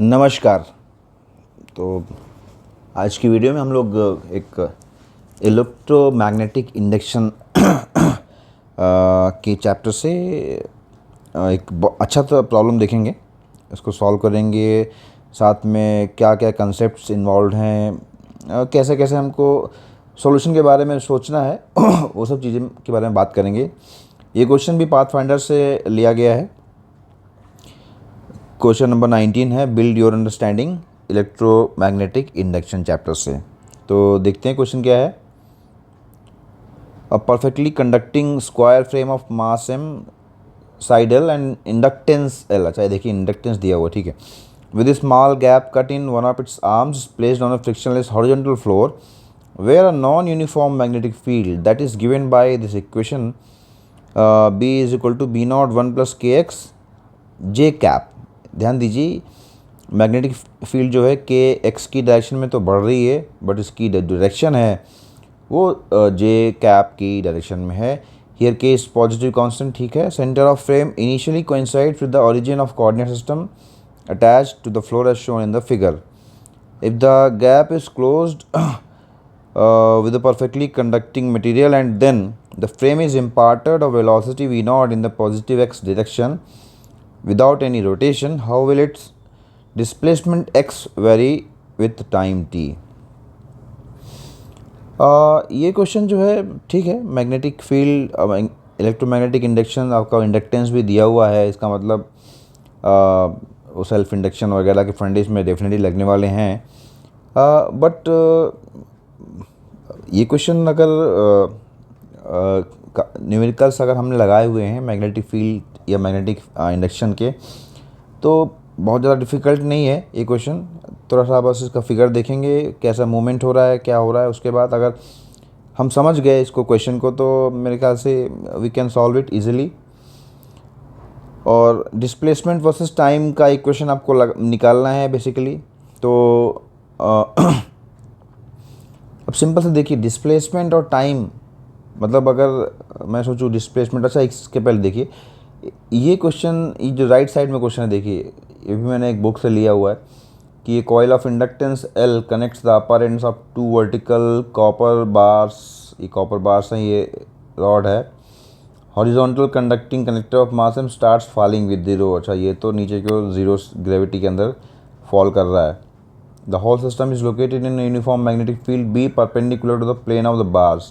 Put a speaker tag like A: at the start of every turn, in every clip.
A: नमस्कार। तो आज की वीडियो में हम लोग एक इलेक्ट्रोमैग्नेटिक इंडक्शन के चैप्टर से एक अच्छा सा प्रॉब्लम देखेंगे, इसको सॉल्व करेंगे। साथ में क्या क्या कंसेप्ट्स इन्वॉल्व हैं, कैसे कैसे हमको सॉल्यूशन के बारे में सोचना है वो सब चीज़ें के बारे में बात करेंगे। ये क्वेश्चन भी पाथ फाइंडर से लिया गया है। क्वेश्चन नंबर 19 है, build your understanding electromagnetic induction chapter से। तो देखते हैं क्वेश्चन क्या है। A perfectly conducting square frame of mass M, side L and inductance L. अच्छा, देखिए इंडक्टेंस दिया हुआ, ठीक है। With small gap cut in one of its arms placed on a frictionless horizontal floor where a non uniform magnetic field that is given by this equation B is equal to B not one plus K x J cap. ध्यान दीजिए, magnetic field जो है के x की direction में तो बढ़ रही है, बट इसकी डायरेक्शन है वो जे कैप की डायरेक्शन में है। हियर के इज पॉजिटिव कांस्टेंट, ठीक है। Centre of frame initially coincides with the origin of coordinate system attached to the floor as shown in the figure. If the gap is closed with a perfectly conducting material and then the frame is imparted a velocity v naught in the positive x direction without any rotation, how will its displacement x vary with time t? ये question जो है, ठीक है। Magnetic field, electromagnetic induction, आपका inductance भी दिया हुआ है। इसका मतलब वो सेल्फ इंडक्शन वगैरह के फंडे में डेफिनेटली लगने वाले हैं। बट ये क्वेश्चन अगर न्यूमेरिकल्स अगर हमने लगाए हुए हैं मैग्नेटिक फील्ड या मैग्नेटिक इंडक्शन के, तो बहुत ज़्यादा डिफ़िकल्ट नहीं है ये क्वेश्चन। थोड़ा सा बस इसका फिगर देखेंगे, कैसा मूवमेंट हो रहा है, क्या हो रहा है। उसके बाद अगर हम समझ गए इसको क्वेश्चन को, तो मेरे ख्याल से we can solve it easily. और डिस्प्लेसमेंट वर्सेस टाइम का इक्वेशन आपको निकालना है बेसिकली। तो अब सिंपल से देखिए, डिस्प्लेसमेंट और टाइम, मतलब अगर मैं सोचूं डिस्प्लेसमेंट, अच्छा इसके पहले देखिए ये क्वेश्चन, ये जो राइट साइड में क्वेश्चन है, देखिए ये भी मैंने एक बुक से लिया हुआ है कि ये coil of inductance L connects the upper ends of two vertical copper bars. ये कॉपर बार्स हैं, ये रॉड है। Horizontal conducting connector of mass M starts falling with zero. अच्छा, ये तो नीचे की ओर जीरो ग्रेविटी के अंदर फॉल कर रहा है। The whole system is located in a uniform magnetic field B perpendicular to the plane of the bars.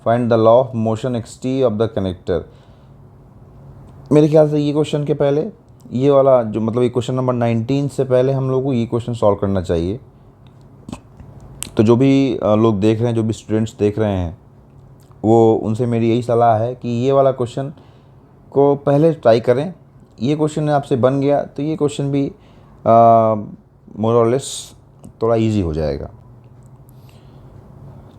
A: Find the law of motion xt of the connector. मेरे ख्याल से ये क्वेश्चन के पहले, ये वाला जो मतलब ये क्वेश्चन नंबर 19 से पहले हम लोग को ये क्वेश्चन सॉल्व करना चाहिए। तो जो भी लोग देख रहे हैं, जो भी स्टूडेंट्स देख रहे हैं, वो उनसे मेरी यही सलाह है कि ये वाला क्वेश्चन को पहले ट्राई करें। ये क्वेश्चन आपसे बन गया तो ये क्वेश्चन भी मोर और लेस थोड़ा इजी हो जाएगा।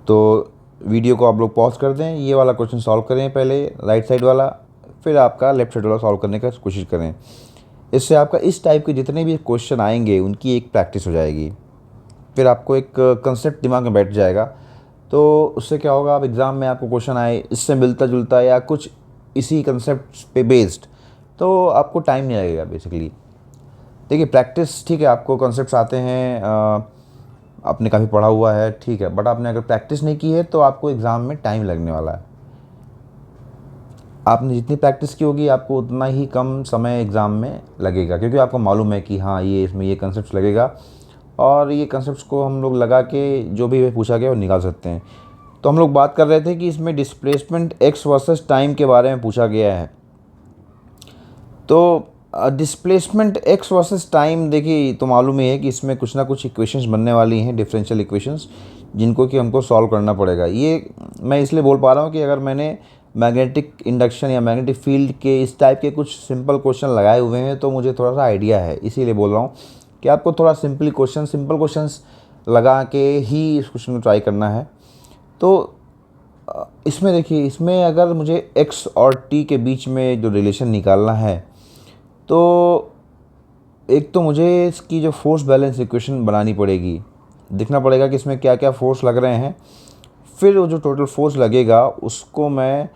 A: तो वीडियो को आप लोग पॉज कर दें, ये वाला क्वेश्चन सॉल्व करें पहले, राइट साइड वाला, फिर आपका लेफ्ट साइड वाला सॉल्व करने का कोशिश करें। इससे आपका इस टाइप के जितने भी क्वेश्चन आएंगे उनकी एक प्रैक्टिस हो जाएगी। फिर आपको एक कंसेप्ट दिमाग में बैठ जाएगा। तो उससे क्या होगा, आप एग्ज़ाम में आपको क्वेश्चन आए इससे मिलता जुलता या कुछ इसी कंसेप्ट पे बेस्ड, तो आपको टाइम नहीं लगेगा बेसिकली। देखिए प्रैक्टिस, ठीक है, आपको कॉन्सेप्ट्स आते हैं, आपने काफ़ी पढ़ा हुआ है, ठीक है, बट आपने अगर प्रैक्टिस नहीं की है तो आपको एग्ज़ाम में टाइम लगने वाला है। आपने जितनी प्रैक्टिस की होगी आपको उतना ही कम समय एग्ज़ाम में लगेगा, क्योंकि आपको मालूम है कि हाँ ये इसमें ये कंसेप्ट लगेगा और ये कंसेप्ट्स को हम लोग लगा के जो भी पूछा गया वो निकाल सकते हैं। तो हम लोग बात कर रहे थे कि इसमें डिस्प्लेसमेंट एक्स वर्सेस टाइम के बारे में पूछा गया है। तो डिस्प्लेसमेंट एक्स वर्सेस टाइम, देखिए तो मालूम ही है कि इसमें कुछ ना कुछ इक्वेशंस बनने वाली हैं, डिफरेंशियल इक्वेशंस, जिनको कि हमको सॉल्व करना पड़ेगा। ये मैं इसलिए बोल पा रहा हूँ कि अगर मैंने मैग्नेटिक इंडक्शन या मैग्नेटिक फील्ड के इस टाइप के कुछ सिंपल क्वेश्चन लगाए हुए हैं तो मुझे थोड़ा सा आइडिया है, इसीलिए बोल रहा हूँ कि आपको थोड़ा सिंपल क्वेश्चंस लगा के ही इस क्वेश्चन को ट्राई करना है। तो इसमें देखिए, इसमें अगर मुझे एक्स और टी के बीच में जो रिलेशन निकालना है, तो एक तो मुझे इसकी जो फोर्स बैलेंस इक्वेशन बनानी पड़ेगी, देखना पड़ेगा कि इसमें क्या क्या फोर्स लग रहे हैं। फिर वो जो टोटल फोर्स लगेगा उसको मैं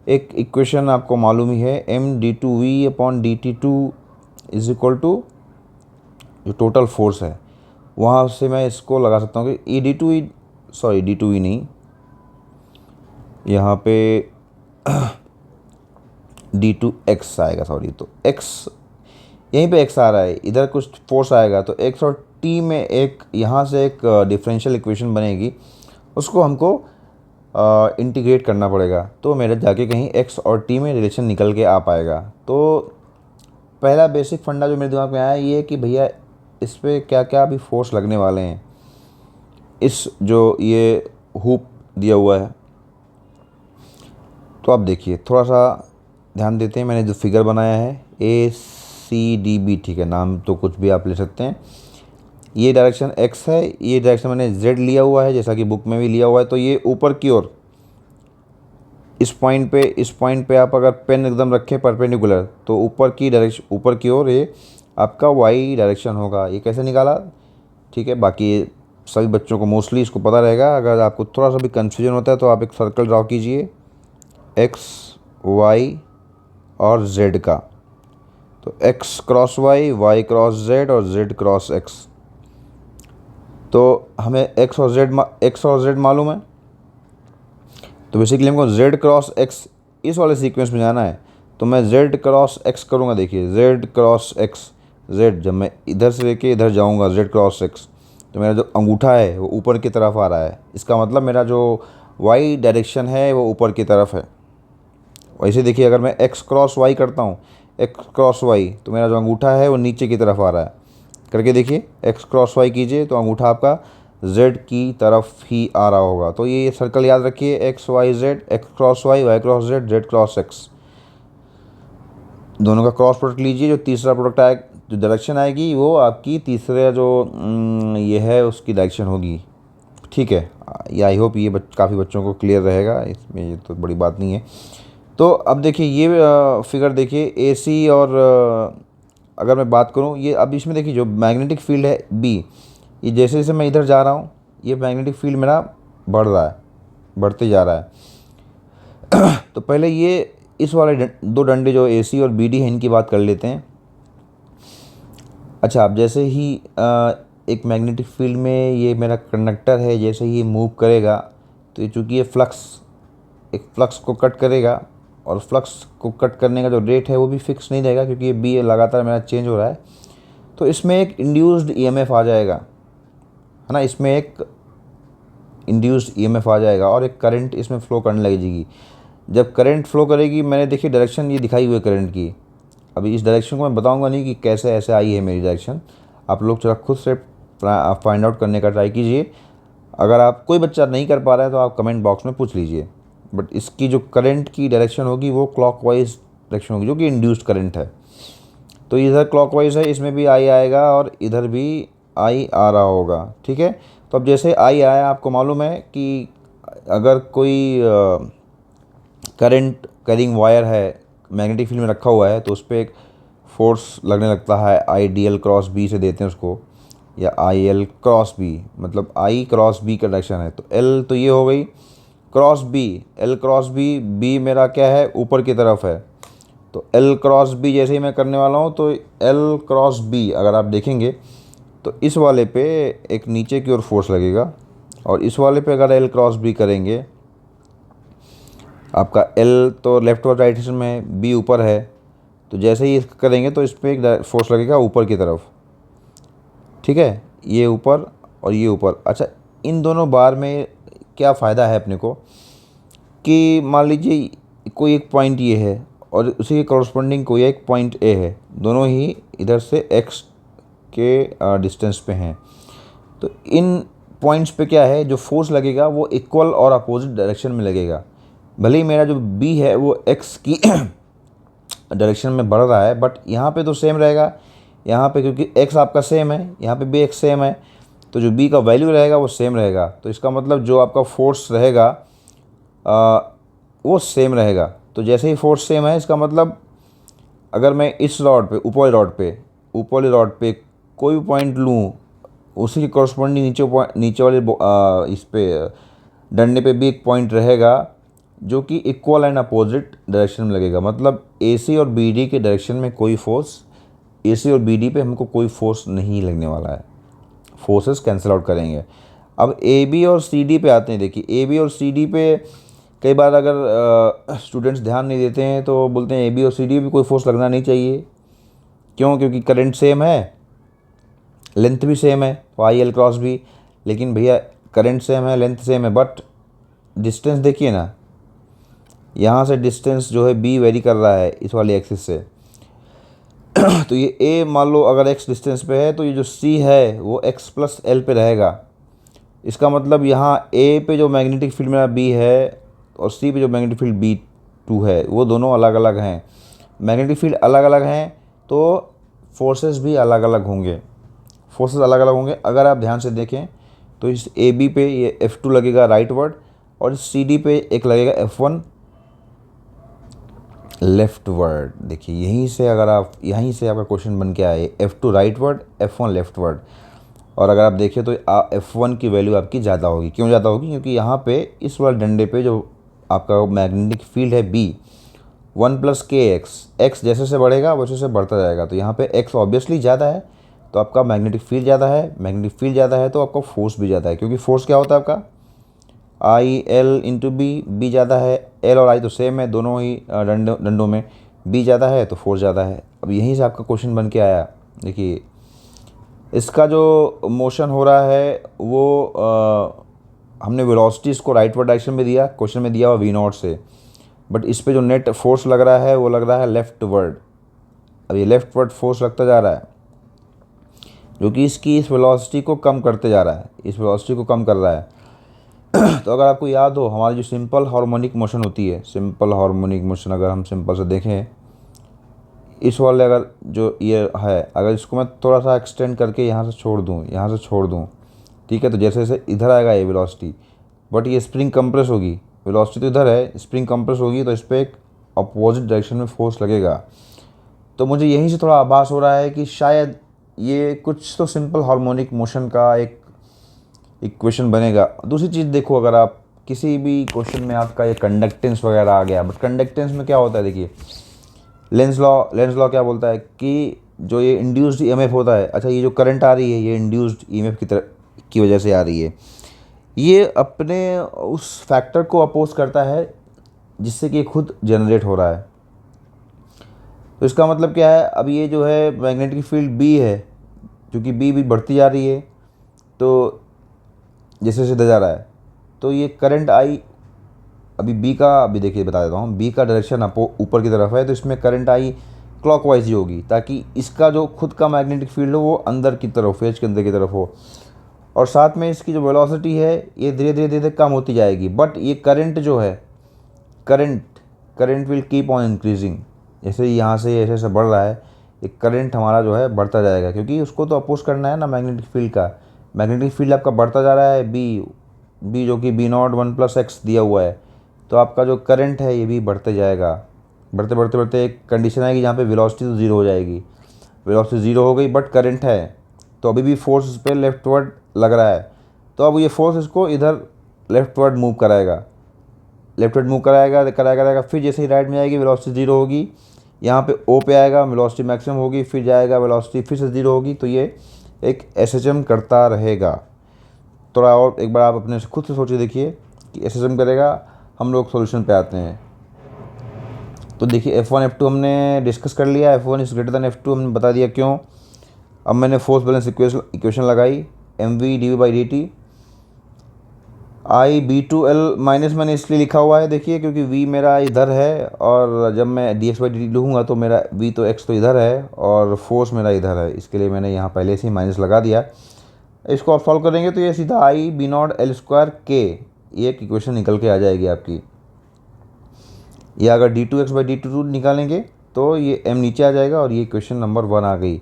A: एक इक्वेशन, आपको मालूम ही है, M D two V upon D T two is equal to जो टोटल फोर्स है, वहाँ से मैं इसको लगा सकता हूँ कि E D two E, sorry D two E नहीं, यहाँ पे डी टू एक्स आएगा, सॉरी, तो एक्स यहीं पे एक्स आ रहा है, इधर कुछ फोर्स आएगा, तो एक्स और टी में एक यहाँ से एक डिफरेंशियल इक्वेशन बनेगी, उसको हमको इंटीग्रेट करना पड़ेगा, तो मेरा जाके कहीं एक्स और टी में रिलेशन निकल के आ पाएगा। तो पहला बेसिक फंडा जो मेरे दिमाग में आया ये है कि भैया इस पर क्या क्या अभी फोर्स लगने वाले हैं, इस जो ये हुप दिया हुआ है। तो आप देखिए, थोड़ा सा ध्यान देते हैं, मैंने जो फिगर बनाया है ACDB, ठीक है, नाम तो कुछ भी आप ले सकते हैं। ये डायरेक्शन x है, ये डायरेक्शन मैंने z लिया हुआ है, जैसा कि बुक में भी लिया हुआ है। तो ये ऊपर की ओर इस पॉइंट पे आप अगर पेन एकदम रखें परपेंडिकुलर, तो ऊपर की डायरेक्शन, ऊपर की ओर ये आपका y डायरेक्शन होगा। ये कैसे निकाला, ठीक है, बाकी सभी बच्चों को मोस्टली इसको पता रहेगा। अगर आपको थोड़ा सा भी कन्फ्यूजन होता है तो आप एक सर्कल ड्रॉ कीजिए x y और z का, तो x cross y cross z और z क्रॉस x। तो हमें x और z मालूम है, तो बेसिकली हमको z क्रॉस x इस वाले सीक्वेंस में जाना है। तो मैं z क्रॉस x करूँगा, देखिए z क्रॉस x, z जब मैं इधर से लेके इधर जाऊँगा z क्रॉस x, तो मेरा जो अंगूठा है वो ऊपर की तरफ आ रहा है, इसका मतलब मेरा जो y डायरेक्शन है वो ऊपर की तरफ है। वैसे देखिए, अगर मैं x क्रॉस y करता हूँ, x क्रॉस y, तो मेरा जो अंगूठा है वो नीचे की तरफ आ रहा है। करके देखिए, x क्रॉस y कीजिए तो अंगूठा आपका z की तरफ ही आ रहा होगा। तो ये सर्कल याद रखिए, x y z, x cross y cross z cross x, दोनों का क्रॉस प्रोडक्ट लीजिए। जो तीसरा प्रोडक्ट आए, जो डायरेक्शन आएगी वो आपकी तीसरे जो ये है उसकी डायरेक्शन होगी, ठीक है। ये आई होप ये काफ़ी बच्चों को क्लियर रहेगा, इसमें ये तो बड़ी बात नहीं है। तो अब देखिए ये फिगर देखिए AC, और अगर मैं बात करूँ ये, अब इसमें देखिए जो मैग्नेटिक फील्ड है B, ये जैसे जैसे मैं इधर जा रहा हूँ ये मैग्नेटिक फील्ड मेरा बढ़ रहा है, बढ़ते जा रहा है। तो पहले ये इस वाले दो डंडे जो AC और BD हैं इनकी बात कर लेते हैं। अच्छा, अब जैसे ही एक मैग्नेटिक फील्ड में ये मेरा कंडक्टर है, जैसे ही ये मूव करेगा तो ये चूँकि ये एक फ्लक्स को कट करेगा, और फ्लक्स को कट करने का जो रेट है वो भी फिक्स नहीं रहेगा, क्योंकि ये बी लगातार मेरा चेंज हो रहा है। तो इसमें एक इंड्यूस्ड ईएमएफ आ जाएगा, है ना, इसमें एक इंड्यूस्ड ईएमएफ आ जाएगा और एक करंट इसमें फ़्लो करने लगेगी। जब करंट फ्लो करेगी, मैंने देखिए डायरेक्शन ये दिखाई हुई है करंट की, अभी इस डायरेक्शन को मैं बताऊंगा नहीं कि कैसे ऐसे आई है मेरी डायरेक्शन, आप लोग जरा खुद से फाइंड आउट करने का ट्राई कीजिए। अगर आप कोई बच्चा नहीं कर पा रहा है तो आप कमेंट बॉक्स में पूछ लीजिए। बट इसकी जो करंट की डायरेक्शन होगी वो क्लॉकवाइज डायरेक्शन होगी, जो कि इंड्यूस्ड करंट है। तो इधर क्लॉकवाइज है, इसमें भी आई आएगा और इधर भी आई आ रहा होगा, ठीक है। तो अब जैसे आई आया, आपको मालूम है कि अगर कोई करंट कैरिंग वायर है मैग्नेटिक फील्ड में रखा हुआ है, तो उस पर एक फोर्स लगने लगता है, I D L cross B से देते हैं उसको, या आई एल क्रॉस बी, मतलब आई क्रॉस बी का डायरेक्शन है। तो एल तो ये हो गई cross B, L cross B, B मेरा क्या है ऊपर की तरफ है। तो एल क्रॉस बी जैसे ही मैं करने वाला हूँ, तो एल क्रॉस बी अगर आप देखेंगे तो इस वाले पे एक नीचे की ओर फोर्स लगेगा, और इस वाले पे अगर एल क्रॉस बी करेंगे, आपका एल तो लेफ्ट और राइट में, बी ऊपर है, तो जैसे ही इसका करेंगे तो इस पर एक फोर्स लगेगा ऊपर की तरफ, ठीक है, ये ऊपर और ये ऊपर। अच्छा, इन दोनों बार में क्या फ़ायदा है अपने को कि मान लीजिए कोई एक पॉइंट ये है और उसी के कॉरस्पॉन्डिंग कोई एक पॉइंट ए है, दोनों ही इधर से एक्स के डिस्टेंस पे हैं। तो इन पॉइंट्स पे क्या है, जो फोर्स लगेगा वो इक्वल और अपोजिट डायरेक्शन में लगेगा। भले ही मेरा जो बी है वो एक्स की डायरेक्शन में बढ़ रहा है, बट यहाँ पे तो सेम रहेगा, यहाँ पे क्योंकि एक्स आपका सेम है, यहाँ पे भी एक्स सेम है, तो जो बी का वैल्यू रहेगा वो सेम रहेगा। तो इसका मतलब जो आपका फोर्स रहेगा वो सेम रहेगा। तो जैसे ही फोर्स सेम है, इसका मतलब अगर मैं इस रॉड पे, ऊपर वाली रॉड पे कोई भी पॉइंट लूँ, उसी के कॉरस्पॉन्डिंग नीचे वाले इस पे डंडे पे भी एक पॉइंट रहेगा जो कि इक्वल एंड अपोजिट डायरेक्शन में लगेगा। मतलब AC और BD के डायरेक्शन में कोई फोर्स ए सी और बी डी पे हमको कोई फोर्स नहीं लगने वाला है, फोर्सेस कैंसिल आउट करेंगे। अब ए बी और सी डी पे आते हैं। देखिए ए बी और सी डी पे कई बार अगर स्टूडेंट्स ध्यान नहीं देते हैं तो बोलते हैं ए बी और सी डी पे कोई फोर्स लगना नहीं चाहिए। क्यों? क्योंकि करंट सेम है, लेंथ भी सेम है, तो आई एल क्रॉस भी। लेकिन भैया करंट सेम है, लेंथ सेम है, बट डिस्टेंस देखिए ना, यहाँ से डिस्टेंस जो है बी वेरी कर रहा है इस वाली एक्सिस से। तो ये ए मान लो अगर एक्स डिस्टेंस पे है तो ये जो सी है वो एक्स प्लस एल पे रहेगा। इसका मतलब यहाँ ए पे जो मैग्नेटिक फील्ड मेरा बी है और सी पे जो मैग्नेटिक फील्ड बी टू है वो दोनों अलग अलग हैं। मैग्नेटिक फील्ड अलग अलग हैं तो फोर्सेस भी अलग अलग होंगे, फोर्सेस अलग अलग होंगे। अगर आप ध्यान से देखें तो इस ए बी पे ये F2 लगेगा राइट वर्ड और इस सी डी पे एक लगेगा F1 लेफ्ट वर्ड। देखिए यहीं से अगर आप यहीं से आपका क्वेश्चन बन के आए F2 right word, F1 left word. और अगर आप देखिए तो F1 की वैल्यू आपकी ज़्यादा होगी। क्यों ज़्यादा होगी? क्योंकि यहाँ पे इस वाले डंडे पे जो आपका मैग्नेटिक फील्ड है बी 1 प्लस के एक्स जैसे से बढ़ेगा वैसे से बढ़ता जाएगा। तो यहाँ पे एक्स ऑब्वियसली ज़्यादा है तो आपका मैग्नेटिक फील्ड ज़्यादा है, मैग्नेटिक फील्ड ज़्यादा है तो आपका फोर्स भी ज़्यादा है। क्योंकि फोर्स क्या होता है आपका I L into B, B ज़्यादा है, एल और आई तो सेम है दोनों ही डंडों में, बी ज़्यादा है तो फोर्स ज़्यादा है। अब यहीं से आपका क्वेश्चन बन के आया। देखिए इसका जो मोशन हो रहा है वो हमने वेलोसिटी इसको राइटवर्ड डायरेक्शन में दिया, क्वेश्चन में दिया हुआ वी नॉट से, बट इस पे जो नेट फोर्स लग रहा है वो लग रहा है लेफ्ट वर्ड। अब ये लेफ्ट वर्ड फोर्स लगता जा रहा है जो कि इसकी इस वेलोसिटी को कम करते जा रहा है, इस वेलोसिटी को कम कर रहा है। तो अगर आपको याद हो हमारी जो सिंपल हार्मोनिक मोशन होती है, सिंपल हार्मोनिक मोशन अगर हम सिंपल से देखें, इस वाले अगर जो ये है अगर इसको मैं थोड़ा सा एक्सटेंड करके यहाँ से छोड़ दूँ, यहाँ से छोड़ दूँ, ठीक है, तो जैसे जैसे इधर आएगा ये वेलोसिटी, बट ये स्प्रिंग कंप्रेस होगी, वेलोसिटी तो इधर है, स्प्रिंग कंप्रेस होगी तो इस पर एक अपोजिट डायरेक्शन में फोर्स लगेगा। तो मुझे यहीं से थोड़ा आभास हो रहा है कि शायद ये कुछ तो सिंपल हार्मोनिक मोशन का एक इक्वेशन बनेगा। दूसरी चीज़ देखो, अगर आप किसी भी क्वेश्चन में आपका ये कंडक्टेंस वगैरह आ गया, बट कंडक्टेंस में क्या होता है, देखिए लेंस लॉ क्या बोलता है कि जो ये इंड्यूस्ड ईएमएफ होता है, अच्छा ये जो करंट आ रही है ये इंड्यूस्ड ईएमएफ की वजह से आ रही है, ये अपने उस फैक्टर को अपोज करता है जिससे कि खुद जनरेट हो रहा है। तो इसका मतलब क्या है, अब ये जो है मैग्नेटिक फील्ड बी है, क्योंकि बी भी बढ़ती जा रही है तो जैसे सीधा जा रहा है, तो ये करंट आई अभी बी का, अभी देखिए बता देता हूँ, बी का डायरेक्शन ऊपर की तरफ है तो इसमें करंट आई क्लॉकवाइज ही होगी ताकि इसका जो खुद का मैग्नेटिक फील्ड हो वो अंदर की तरफ, फेज के अंदर की तरफ हो। और साथ में इसकी जो वेलोसिटी है ये धीरे धीरे धीरे कम होती जाएगी। बट ये करंट जो है, current will keep on increasing. जैसे यहाँ से ऐसे ऐसे बढ़ रहा है, ये करंट हमारा जो है बढ़ता जाएगा क्योंकि उसको तो अपोज करना है ना मैग्नेटिक फील्ड का। मैग्नेटिक फील्ड आपका बढ़ता जा रहा है बी जो कि बी नॉट 1 प्लस एक्स दिया हुआ है, तो आपका जो करंट है ये भी बढ़ते जाएगा। बढ़ते बढ़ते बढ़ते एक कंडीशन आएगी जहाँ पे वेलोसिटी तो ज़ीरो हो जाएगी। वेलोसिटी ज़ीरो हो गई बट करंट है तो अभी भी फोर्स इस पर लेफ्टवर्ड लग रहा है, तो अब ये फोर्स इसको इधर लेफ्टवर्ड मूव कराएगा, लेफ्टवर्ड मूव कराएगा। फिर जैसे ही राइट में आएगी वेलोसिटी ज़ीरो होगी, यहाँ पे ओ पे आएगा वेलोसिटी मैक्सिमम होगी, फिर जाएगा वेलोसिटी फिर से ज़ीरो होगी। तो ये एक एसएचएम करता रहेगा। थोड़ा और एक बार आप अपने से खुद से सोचिए, देखिए कि एसएचएम करेगा। हम लोग सॉल्यूशन पे आते हैं। तो देखिए F1 F2 हमने डिस्कस कर लिया, F1 is greater than F2 हमने बता दिया क्यों। अब मैंने फोर्स बैलेंस इक्वेशन लगाई, mv dv/dt आई B2L माइनस मैंने इसलिए लिखा हुआ है, देखिए क्योंकि v मेरा इधर है और जब मैं dx/dt लिखूँगा तो मेरा v तो x तो इधर है और फोर्स मेरा इधर है, इसके लिए मैंने यहाँ पहले से ही माइनस लगा दिया। इसको आप सॉल्व करेंगे तो ये सीधा आई B0L2k ये एक इक्वेशन निकल के आ जाएगी आपकी। या अगर d2x/dt2 निकालेंगे तो ये m नीचे आ जाएगा और ये इक्वेशन नंबर 1 आ गई।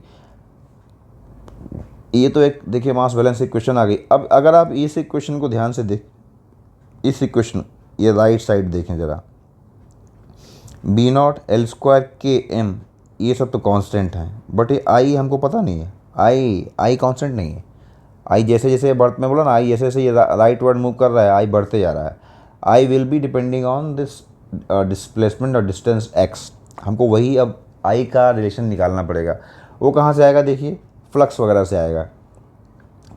A: ये तो एक देखिए मास बैलेंस इक्वेशन आ गई। अब अगर आप इस इक्वेशन को ध्यान से इस इक्वेशन ये राइट साइड देखें ज़रा, B0L2km ये सब तो कांस्टेंट हैं, बट ये आई हमको पता नहीं है, आई कांस्टेंट नहीं है। आई जैसे जैसे बढ़ मैं बोला ना, आई जैसे जैसे ये राइट वर्ड मूव कर रहा है आई बढ़ते जा रहा है। I will be depending on this displacement और डिस्टेंस एक्स। हमको वही अब आई का रिलेशन निकालना पड़ेगा। वो कहाँ से आएगा देखिए, फ्लक्स वगैरह से आएगा,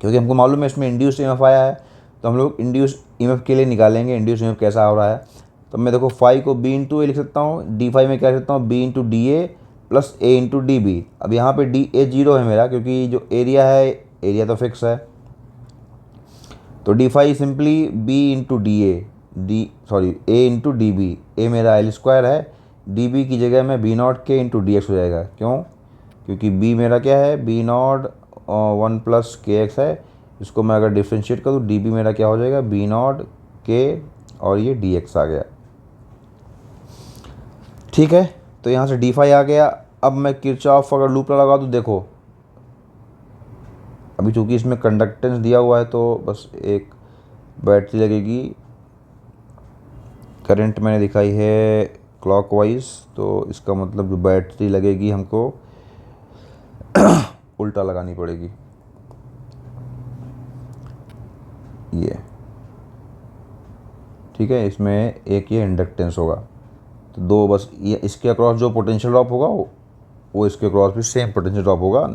A: क्योंकि हमको मालूम है इसमें इंड्यूस ईएमएफ आया है, तो हम लोग इंड्यूस ईएमएफ के लिए निकालेंगे इंड्यूस ईएमएफ कैसा हो रहा है। तो मैं देखो फाई को बी इंटू ए लिख सकता हूँ, डी फाई में क्या लिख सकता हूँ, B into D A plus A into D B. अब यहाँ पे डी ए जीरो है मेरा, क्योंकि जो एरिया है, एरिया तो फिक्स है, तो D phi simply B into D A into D B. A मेरा एल स्क्वायर है, डी बी की जगह में B not K into D X हो जाएगा। क्यों? क्योंकि बी मेरा क्या है, B not 1 plus K X है, इसको मैं अगर डिफ्रेंशिएट करूँ, डी बी मेरा क्या हो जाएगा, बी नॉट के और ये डी एक्स आ गया। ठीक है, तो यहाँ से डी फाई आ गया। अब मैं किरचॉफ अगर लूप लगा दूँ, देखो अभी चूँकि इसमें कंडक्टेंस दिया हुआ है, तो बस एक बैटरी लगेगी, करंट मैंने दिखाई है क्लॉकवाइज, तो इसका मतलब जो बैटरी लगेगी हमको उल्टा लगानी पड़ेगी, ये ठीक है। इसमें एक ये इंडक्टेंस होगा, तो दो बस ये इसके अक्रॉस जो पोटेंशियल ड्रॉप होगा वो इसके अक्रॉस भी सेम पोटेंशियल ड्रॉप होगा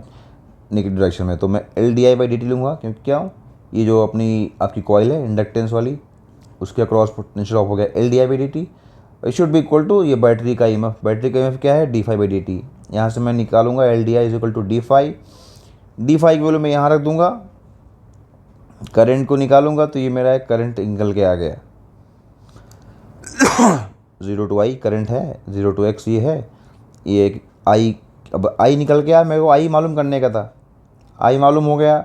A: नेगेटिव डायरेक्शन में। तो मैं L D I by D T लूँगा, क्योंकि क्या हूँ, ये जो अपनी आपकी कॉइल है इंडक्टेंस वाली, उसके अक्रॉस पोटेंशियल ड्रॉप हो गया L D I by D T, it should be equal to ये बैटरी का ईएमएफ। बैटरी का ईएमएफ क्या है, D phi by D T. यहाँ से मैं निकालूंगा L D I is equal to D phi की वैल्यू मैं यहाँ रख दूंगा, करंट को निकालूंगा, तो ये मेरा एक करंट निकल के आ गया 0 टू आई करंट है, 0 टू एक्स ये है, ये एक आई। अब आई निकल के आया, मेरे को आई मालूम करने का था, आई मालूम हो गया,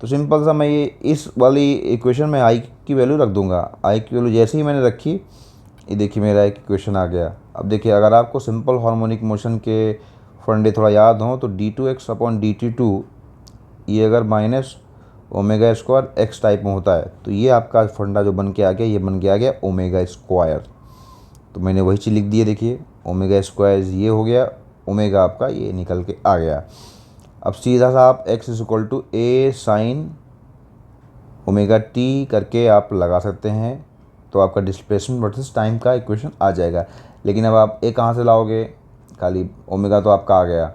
A: तो सिंपल सा मैं ये इस वाली इक्वेशन में आई की वैल्यू रख दूंगा। आई की वैल्यू जैसे ही मैंने रखी, ये देखिए मेरा एक इक्वेशन आ गया। अब देखिए अगर आपको सिंपल हार्मोनिक मोशन के फंडे थोड़ा याद हो, तो D two X upon D T two, ये अगर minus omega square X type में होता है, तो ये आपका फंडा जो बन के आ गया, ये बन के आ गया ओमेगा स्क्वायर। तो मैंने वही चीज़ लिख दी है, देखिए ओमेगा स्क्वायर ये हो गया, ओमेगा आपका ये निकल के आ गया। अब सीधा सा आप x is equal to A sine omega T करके आप लगा सकते हैं, तो आपका डिस्प्लेसमेंट वर्सेस टाइम का इक्वेशन आ जाएगा। लेकिन अब आप ए कहाँ से लाओगे, खाली ओमेगा तो आपका आ गया,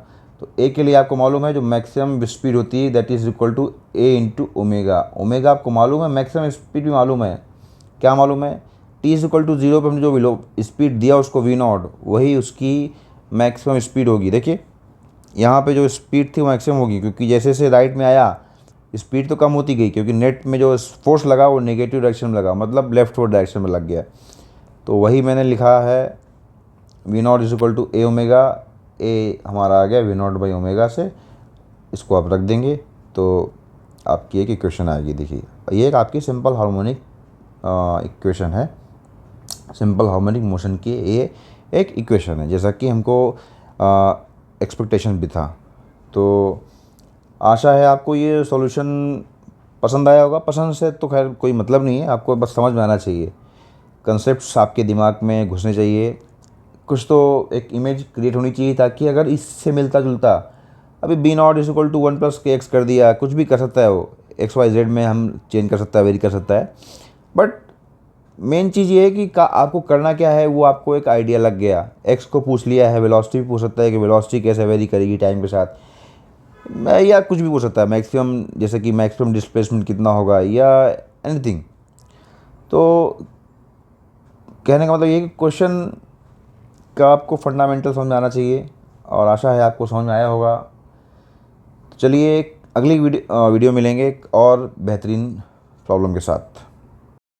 A: तो ए के लिए आपको मालूम है जो मैक्सिमम स्पीड होती है that is equal to A into omega. Omega आपको मालूम है, मैक्सिमम स्पीड भी मालूम है, क्या मालूम है, टी इज इक्वल टू 0 पर हमने जो स्पीड दिया उसको वी नॉट, वही उसकी मैक्सिमम स्पीड होगी। देखिए यहाँ पे जो स्पीड थी वो मैक्सिमम होगी, क्योंकि जैसे जैसे राइट में आया स्पीड तो कम होती गई, क्योंकि नेट में जो फोर्स लगा वो नेगेटिव डायरेक्शन में लगा, मतलब लेफ्ट फोर्थ डायरेक्शन में लग गया। तो वही मैंने लिखा है V not is equal to A omega, A हमारा आ गया वी नॉट बाई ओमेगा से, इसको आप रख देंगे तो आपकी एक इक्वेशन आएगी। देखिए ये एक आपकी सिंपल हार्मोनिक इक्वेशन है, सिंपल हार्मोनिक मोशन की ये एक इक्वेशन है, जैसा कि हमको एक्सपेक्टेशन भी था। तो आशा है आपको ये सॉल्यूशन पसंद आया होगा। पसंद से तो खैर कोई मतलब नहीं है, आपको बस समझ में आना चाहिए, कंसेप्ट्स आपके दिमाग में घुसने चाहिए, कुछ तो एक इमेज क्रिएट होनी चाहिए, ताकि अगर इससे मिलता जुलता, अभी B not is equal to 1 plus K X कर दिया, कुछ भी कर सकता है वो, एक्स वाई जेड में हम चेंज कर सकता है, वेरी कर सकता है, बट मेन चीज़ ये है कि आपको करना क्या है, वो आपको एक आइडिया लग गया। एक्स को पूछ लिया है, वेलोसिटी भी पूछ सकता है कि वेलोसिटी कैसे वेरी करेगी टाइम के साथ, या कुछ भी पूछ सकता है, मैक्सिमम जैसे कि मैक्सिमम डिस्प्लेसमेंट कितना होगा या एनीथिंग। तो कहने का मतलब ये कि क्वेश्चन का आपको फंडामेंटल समझ में आना चाहिए, और आशा है आपको समझ में आया होगा। तो चलिए अगली वीडियो मिलेंगे एक और बेहतरीन प्रॉब्लम के साथ।